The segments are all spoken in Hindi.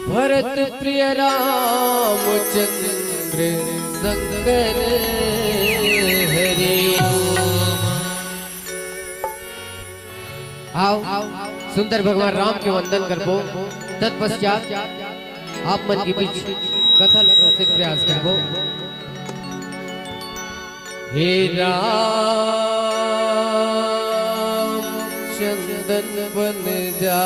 भरत प्रिय रामचंद्र शंकर हरे। आओ सुंदर भगवान राम के वंदन करबो। तत्पश्चात आप मन के बीच कथा से प्रयास करबो। हे राम चंदन बन जा,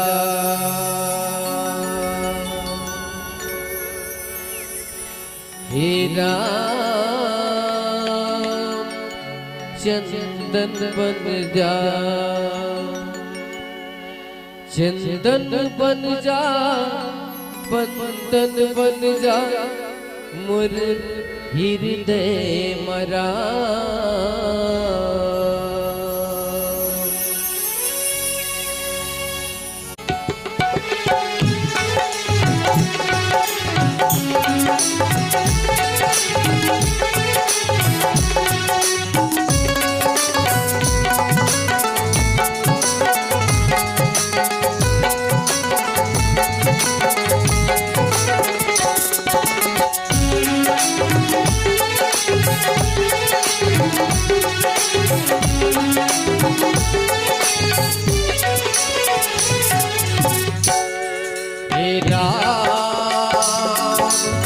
हे राम चंदन बन जा, चंदन बन जा, बंदन बन जा, मुर हृदय मरा।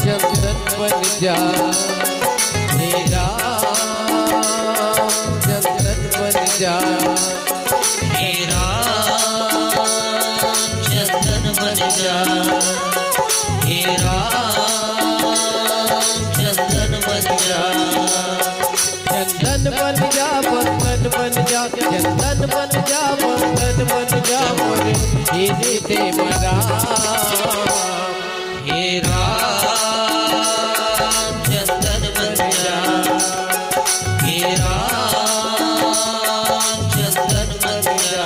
चंदन बन जा, हे राम चंदन बन जा, हे राम चंदन बन जा, हे राम चंदन बन जा, चंदन बन जा, बंदन बन जा, चंदन बन जा, बंदन बन जा, मोर हृदय मरा। हे राम चंदन बन जा, हे राम चंदन बन जा।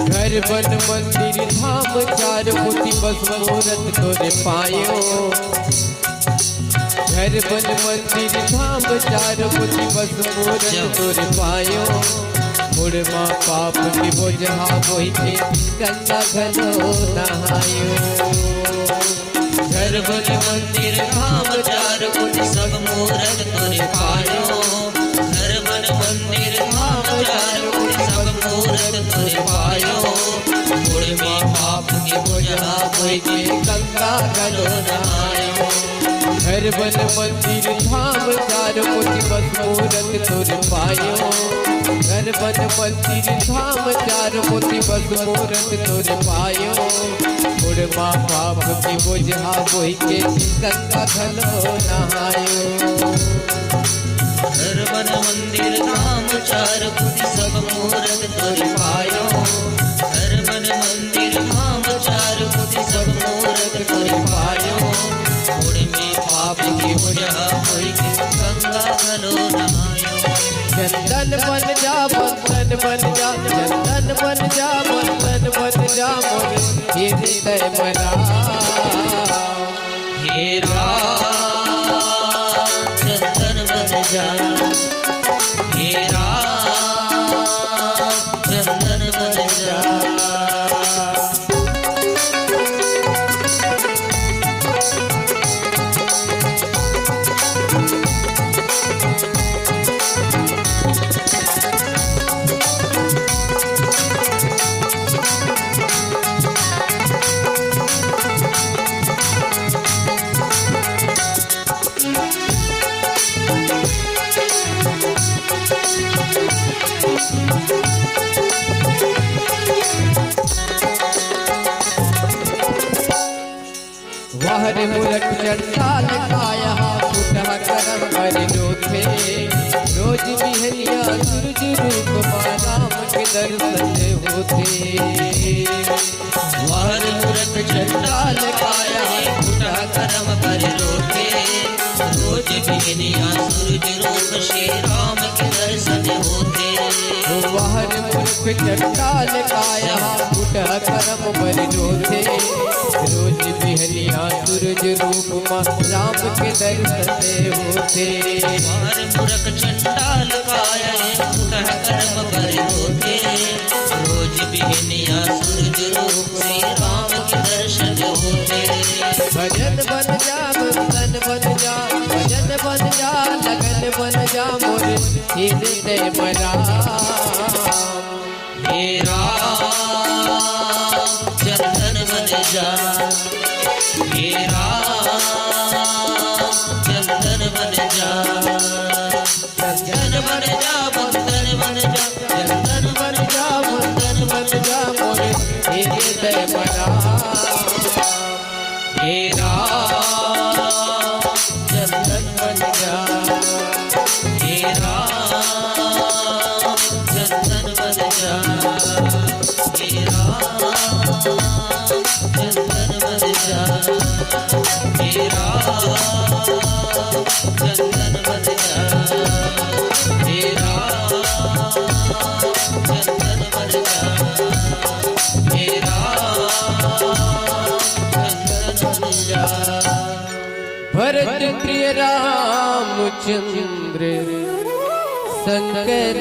घर बन मंदिर धाम चार मोती बस मुहूर्त तोरे पायो। घर बन मंदिर धाम चार मोती बस मुहूर्त तोरे पायो। मुड़ माँ पाप की बोझा बोई के गंगा घलो नहायो। घर बन मंदिर धाम चार कुछ सब मुहूर्त तोरे पायो। घर बन मंदिर धाम चार कुछ सब मुहूर्त तोरे पायो। मुड़ में पाप की बोझा बोई के गंगा घलो नहायो। घर बन मंदिर धाम चार मोती बस मुहूर्त तोरे पायो। घर बन मंदिर धाम चार मोती बस मुहूर्त तोरे पायो। मुड़ माँ पाप की बोझा बोई के गंगा घलो नहायो। घर बन मंदिर धाम चार कुछ सब मुहूर्त तोरे पायो। घर बन मंदिर धाम चार कुछ सब मुहूर्त तोरे पायो। मुड़ में पाप की बोझा बोई के गंगा घलो नहायो। चंदन बन जा, बंदन बन जा, चंदन बन जा, बंदन बन जा, मोर हृदय मरा। हे राम चंदन बन जा, हे राम चंदन बन जा। वाहर मूरख चंडाल काया, फुटह करम कर जोथे। रोज बिहनिया सूरज रूप माँ राम के दर्शन होते। वार मूरख चंडाल काया फूटा करम पर रोते। रोज बिहनिया सूरज रूप श्री राम के दर्शन होते। वाहन मूर्ख चंडाल काया फूटा करम पर रोते। रोज बिहनिया सूरज रूप माँ राम के दर्शन होते। वार मूरख चंडाल काया फूटा करम पर रोते। रोज बिहनिया सूरज रूप श्री राम के दर्शन होते। भजन बन जा बंधन बन जा, भजन बन जा लगन बन जा मोर हृदय मरा। हे राम चंदन बन जा, हे राम चंदन बन जा, चंदन बन जा बंधन बन जा, चंदन बन जा बंधन बन जा मोर हृदय मरा। हे राम चंदन बन जा, हे राम चंदन बन जा, हे राम चंदन बन जा, हे राम चंदन बन जा, हे राम चंदन बन जा, हे राम चंदन बन जा। भरत प्रिय रामचंद्र शंकर